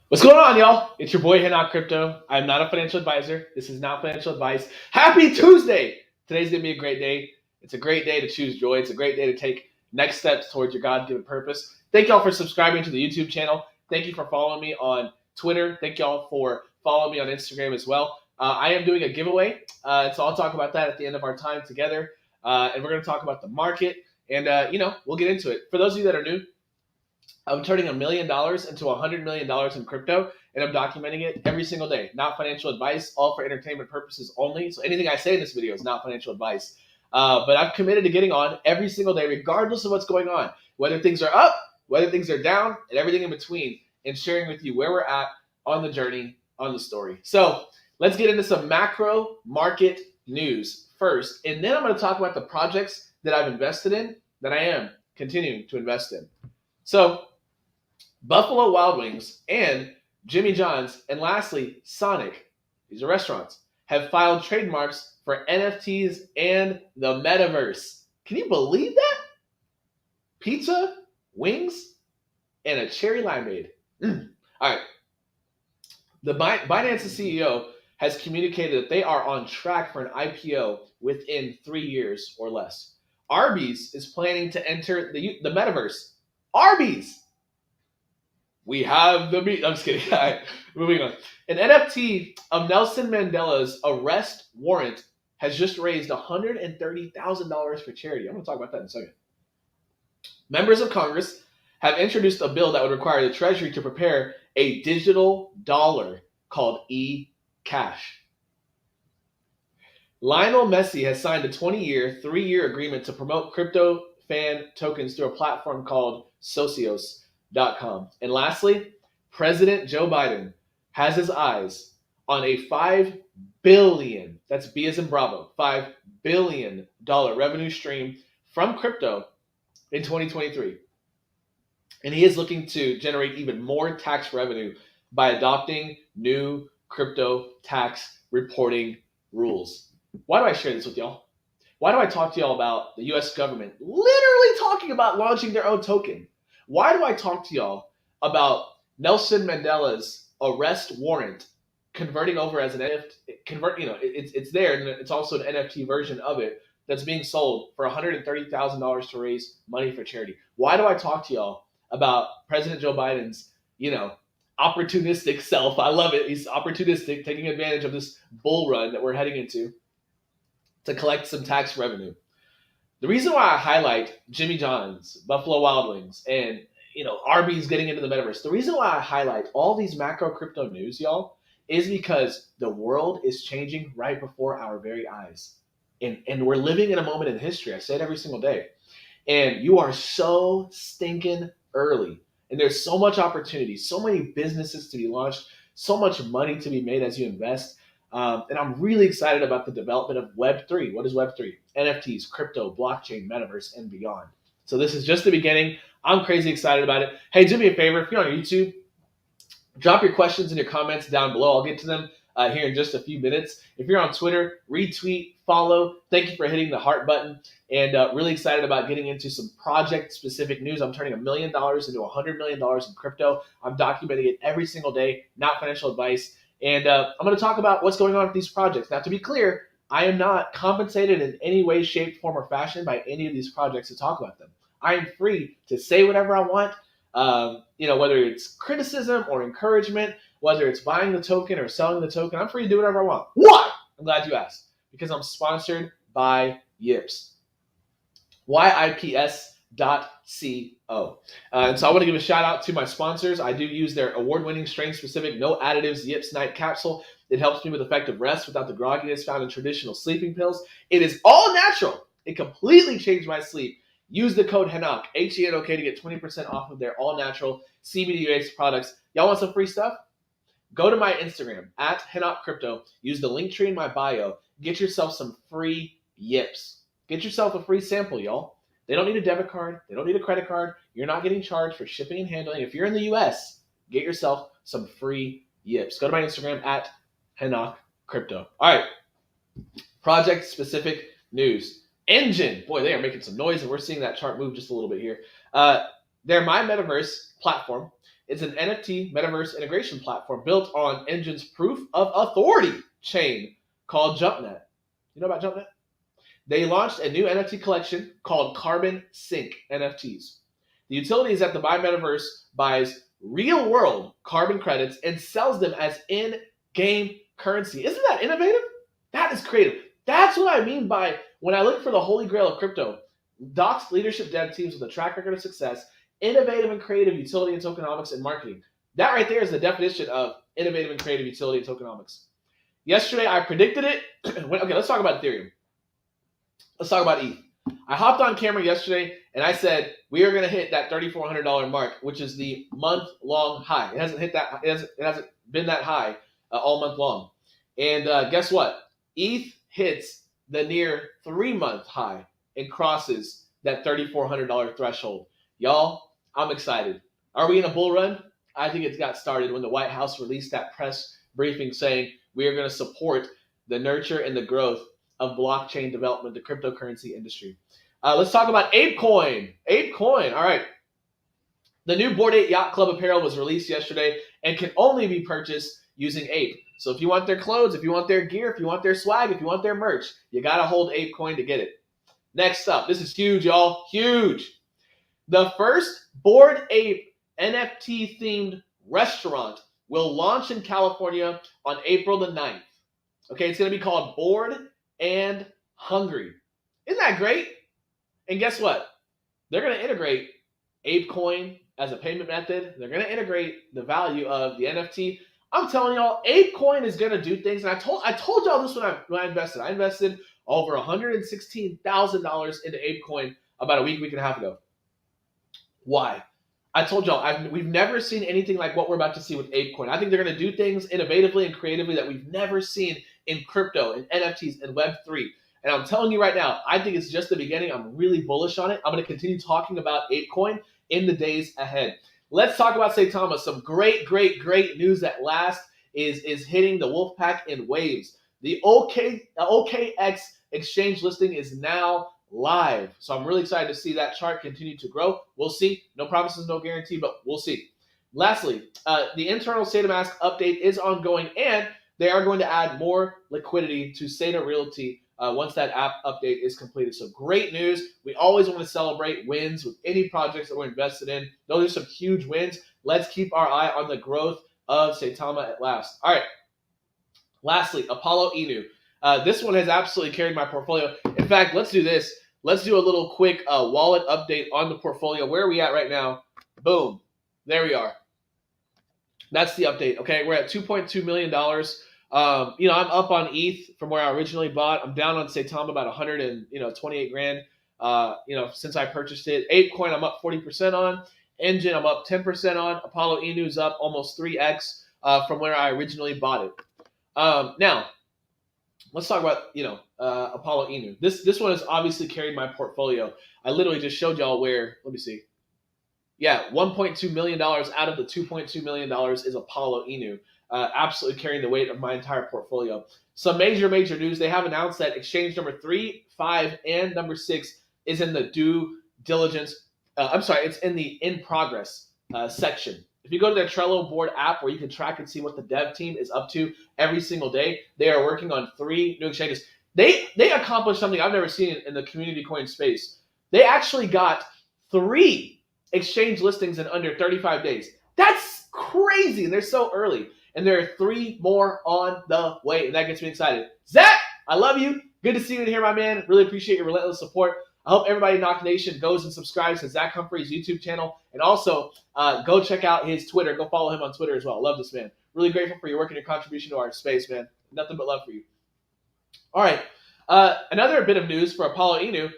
What's going on, y'all? It's your boy, Hinok Crypto. I'm not a financial advisor. This is not financial advice. Happy Tuesday! Today's going to be a great day. It's a great day to choose joy. It's a great day to take next steps towards your God-given purpose. Thank y'all for subscribing to the YouTube channel. Thank you for following me on Twitter. Thank y'all for following me on Instagram as well. I am doing a giveaway, so I'll talk about that at the end of our time together. And we're going to talk about the market, and, we'll get into it. For those of you that are new, I'm turning $1 million into $100 million in crypto, and I'm documenting it every single day. Not financial advice, all for entertainment purposes only. So anything I say in this video is not financial advice. But I've committed to getting on every single day, regardless of what's going on, whether things are up, whether things are down, and everything in between, and sharing with you where we're at on the journey, on the story. So let's get into some macro market news first, and then I'm going to talk about the projects that I've invested in, that I am continuing to invest in. So Buffalo Wild Wings and Jimmy John's, and lastly, Sonic, these are restaurants, have filed trademarks for NFTs and the metaverse. Can you believe that? Pizza, wings, and a cherry limeade. All right. The Binance's CEO has communicated that they are on track for an IPO within 3 years or less. Arby's is planning to enter the metaverse. Arby's! We have the meat. I'm just kidding. All right, moving on. An NFT of Nelson Mandela's arrest warrant has just raised $130,000 for charity. I'm going to talk about that in a second. Members of Congress have introduced a bill that would require the Treasury to prepare a digital dollar called e-cash. Lionel Messi has signed a 20-year, 3-year agreement to promote crypto fan tokens through a platform called Socios.com. And lastly, President Joe Biden has his eyes on a $5 billion, that's B as in Bravo, $5 billion revenue stream from crypto in 2023. And he is looking to generate even more tax revenue by adopting new crypto tax reporting rules. Why do I share this with y'all? Why do I talk to y'all about the US government literally talking about launching their own token? Why do I talk to y'all about Nelson Mandela's arrest warrant converting over as an NFT? It's there, and it's also an NFT version of it that's being sold for $130,000 to raise money for charity. Why do I talk to y'all about President Joe Biden's, opportunistic self? I love it. He's opportunistic, taking advantage of this bull run that we're heading into to collect some tax revenue. The reason why I highlight Jimmy John's, Buffalo Wild Wings, and Arby's getting into the metaverse, the reason why I highlight all these macro crypto news, y'all, is because the world is changing right before our very eyes. And we're living in a moment in history. I say it every single day. And you are so stinking early. And there's so much opportunity, so many businesses to be launched, so much money to be made as you invest. And I'm really excited about the development of Web3. What is Web3? NFTs, crypto, blockchain, metaverse, and beyond. So this is just the beginning. I'm crazy excited about it. Hey, do me a favor. If you're on YouTube, drop your questions and your comments down below. I'll get to them here in just a few minutes. If you're on Twitter, retweet, follow. Thank you for hitting the heart button. And really excited about getting into some project-specific news. I'm turning $1 million into $100 million in crypto. I'm documenting it every single day, not financial advice. And I'm going to talk about what's going on with these projects. Now, to be clear, I am not compensated in any way, shape, form, or fashion by any of these projects to talk about them. I am free to say whatever I want, whether it's criticism or encouragement, whether it's buying the token or selling the token. I'm free to do whatever I want. Why? I'm glad you asked. Because I'm sponsored by Yips. YIPS.co. And so I want to give a shout out to my sponsors. I do use their award-winning, strain-specific, no additives Yips Night Capsule. It helps me with effective rest without the grogginess found in traditional sleeping pills. It is all natural. It completely changed my sleep. Use the code HENOK, HENOK, to get 20% off of their all-natural CBD-based products. Y'all want some free stuff? Go to my Instagram, at HENOK Crypto. Use the link tree in my bio. Get yourself some free Yips. Get yourself a free sample, y'all. They don't need a debit card. They don't need a credit card. You're not getting charged for shipping and handling. If you're in the US, get yourself some free Yips. Go to my Instagram, at HENOK Crypto. All right. Project-specific news. Engine. Boy, they are making some noise, and we're seing that chart move just a little bit here. They're my metaverse platform. is an NFT metaverse integration platform built on Engine's proof of authority chain called JumpNet. You know about JumpNet? They launched a new NFT collection called Carbon Sync NFTs. The utility is that the Buy Metaverse buys real-world carbon credits and sells them as in-game currency. Isn't that innovative? That is creative. That's what I mean by when I look for the holy grail of crypto. Doc's leadership dev teams with a track record of success, innovative and creative utility and tokenomics and marketing. That right there is the definition of innovative and creative utility and tokenomics. Yesterday, I predicted it. Okay, let's talk about Ethereum. Let's talk about ETH. I hopped on camera yesterday and I said we are going to hit that $3,400 mark, which is the month-long high. It hasn't hit that. It hasn't been that high all month long. And guess what? ETH hits the near 3-month high and crosses that $3,400 threshold. Y'all, I'm excited. Are we in a bull run? I think it got started when the White House released that press briefing saying we are going to support the nurture and the growth of blockchain development, the cryptocurrency industry. Let's talk about ApeCoin. ApeCoin, all right. The new Bored Ape Yacht Club apparel was released yesterday and can only be purchased using Ape. So if you want their clothes, if you want their gear, if you want their swag, if you want their merch, you got to hold ApeCoin to get it. Next up, this is huge, y'all, huge. The first Bored Ape NFT-themed restaurant will launch in California on April the 9th. Okay, it's going to be called Bored and Hungry. Isn't that great? And guess what? They're going to integrate ApeCoin as a payment method. They're going to integrate the value of the NFT. I'm telling y'all, ApeCoin is going to do things. And I told y'all this when I invested. I invested over $116,000 into ApeCoin about a week and a half ago. Why? I told y'all, we've never seen anything like what we're about to see with ApeCoin. I think they're going to do things innovatively and creatively that we've never seen in crypto, in NFTs, and Web3. And I'm telling you right now, I think it's just the beginning. I'm really bullish on it. I'm going to continue talking about ApeCoin in the days ahead. Let's talk about Saitama. Some great news at last is hitting the Wolfpack in waves. The OKX exchange listing is now live. So I'm really excited to see that chart continue to grow. We'll see. No promises, no guarantee, but we'll see. Lastly, the internal SataMask update is ongoing, and they are going to add more liquidity to Sata Realty once that app update is completed. So great news. We always want to celebrate wins with any projects that we're invested in. Those are some huge wins. Let's keep our eye on the growth of Saitama at last. All right. Lastly, Apollo Inu. This one has absolutely carried my portfolio. In fact, let's do this. Let's do a little quick wallet update on the portfolio. Where are we at right now? Boom. There we are. That's the update. Okay, we're at $2.2 million. I'm up on ETH from where I originally bought. I'm down on Saitama about 128 grand. Since I purchased it. ApeCoin I'm up 40% on. Engine I'm up 10% on. Apollo Inu's up almost 3x from where I originally bought it. Now, let's talk about Apollo Inu. This one has obviously carried my portfolio. I literally just showed y'all where. Let me see. Yeah, $1.2 million out of the $2.2 million is Apollo Inu. Absolutely carrying the weight of my entire portfolio. Some major news. They have announced that exchange number 3, 5, and number 6 is in the due diligence. It's in the in progress section. If you go to their Trello board app where you can track and see what the dev team is up to every single day, they are working on 3 new exchanges. They accomplished something I've never seen in the community coin space. They actually got 3 exchange listings in under 35 days. That's crazy, and they're so early. And there are 3 more on the way, and that gets me excited. Zach, I love you. Good to see you in here, my man. Really appreciate your relentless support. I hope everybody in Knock Nation goes and subscribes to Zach Humphrey's YouTube channel. And also, go check out his Twitter. Go follow him on Twitter as well. I love this man. Really grateful for your work and your contribution to our space, man. Nothing but love for you. All right. Another bit of news for Apollo Inu.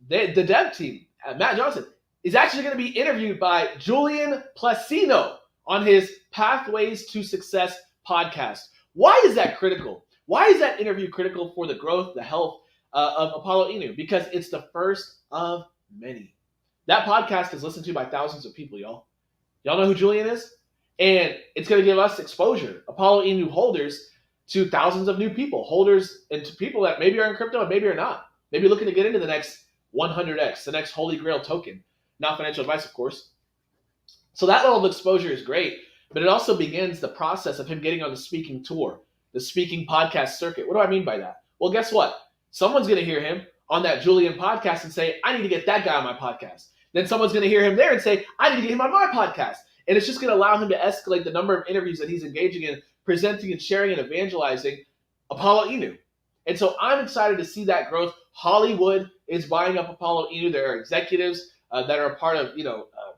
The dev team, Matt Johnson, is actually going to be interviewed by Julian Placino on his Pathways to Success podcast. Why is that critical? Why is that interview critical for the growth, the health of Apollo Inu? Because it's the first of many. That podcast is listened to by thousands of people, y'all. Y'all know who Julian is? And it's going to give us exposure, Apollo Inu holders, to thousands of new people, holders and to people that maybe are in crypto and maybe are not. Maybe looking to get into the next 100x, the next holy grail token. Not financial advice, of course. So that level of exposure is great, but it also begins the process of him getting on the speaking tour, the speaking podcast circuit. What do I mean by that? Well, guess what? Someone's going to hear him on that Julian podcast and say, I need to get that guy on my podcast. Then someone's going to hear him there and say, I need to get him on my podcast. And it's just going to allow him to escalate the number of interviews that he's engaging in, presenting and sharing and evangelizing Apollo Inu. And so I'm excited to see that growth. Hollywood is buying up Apollo Inu. There are executives that are a part of,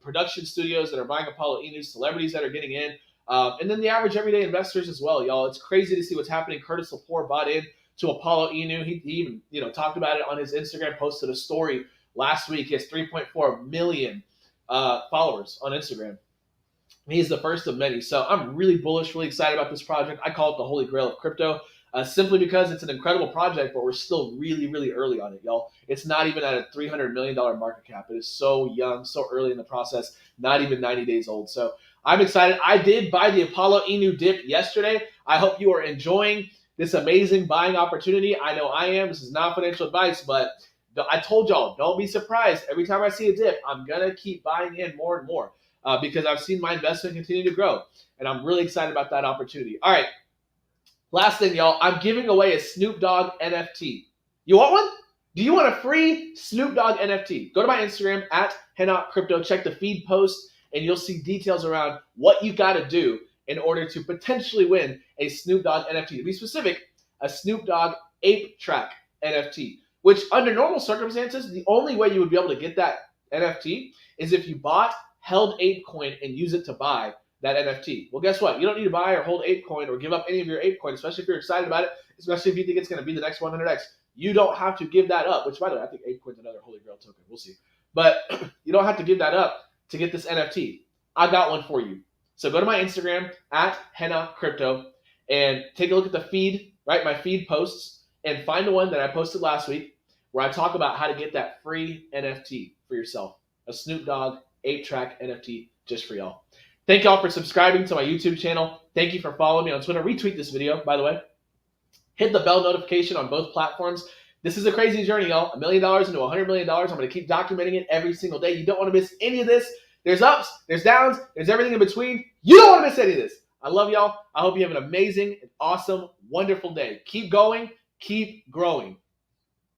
production studios that are buying Apollo Inu, celebrities that are getting in, and then the average everyday investors as well, y'all. It's crazy to see what's happening. Curtis Lepore bought in to Apollo Inu. He even, talked about it on his Instagram, posted a story last week. He has 3.4 million followers on Instagram. He's the first of many. So I'm really bullish, really excited about this project. I call it the Holy Grail of crypto. Simply because it's an incredible project, but we're still really, really early on it, y'all. It's not even at a $300 million market cap. It is so young, so early in the process, not even 90 days old. So I'm excited. I did buy the Apollo Inu dip yesterday. I hope you are enjoying this amazing buying opportunity. I know I am. This is not financial advice, but I told y'all, don't be surprised. Every time I see a dip, I'm going to keep buying in more and more because I've seen my investment continue to grow, and I'm really excited about that opportunity. All right. Last thing, y'all, I'm giving away a Snoop Dogg NFT. You want one? Do you want a free Snoop Dogg NFT? Go to my Instagram at Henok Crypto, check the feed post, and you'll see details around what you got to do in order to potentially win a Snoop Dogg NFT. To be specific, a Snoop Dogg Ape Track NFT, which under normal circumstances, the only way you would be able to get that NFT is if you bought, held ApeCoin, and use it to buy that NFT. Well, guess what? You don't need to buy or hold ApeCoin or give up any of your ApeCoin, especially if you're excited about it, especially if you think it's going to be the next 100x. You don't have to give that up, which, by the way, I think ApeCoin's another Holy Grail token. We'll see. But you don't have to give that up to get this NFT. I got one for you. So go to my Instagram at Henna Crypto and take a look at the feed, right? My feed posts, and find the one that I posted last week where I talk about how to get that free NFT for yourself. A Snoop Dogg Ape Track NFT just for y'all. Thank y'all for subscribing to my YouTube channel. Thank you for following me on Twitter. Retweet this video, by the way. Hit the bell notification on both platforms. This is a crazy journey, y'all. $1 million into $100 million. I'm going to keep documenting it every single day. You don't want to miss any of this. There's ups, there's downs, there's everything in between. You don't want to miss any of this. I love y'all. I hope you have an amazing and awesome, wonderful day. Keep going. Keep growing.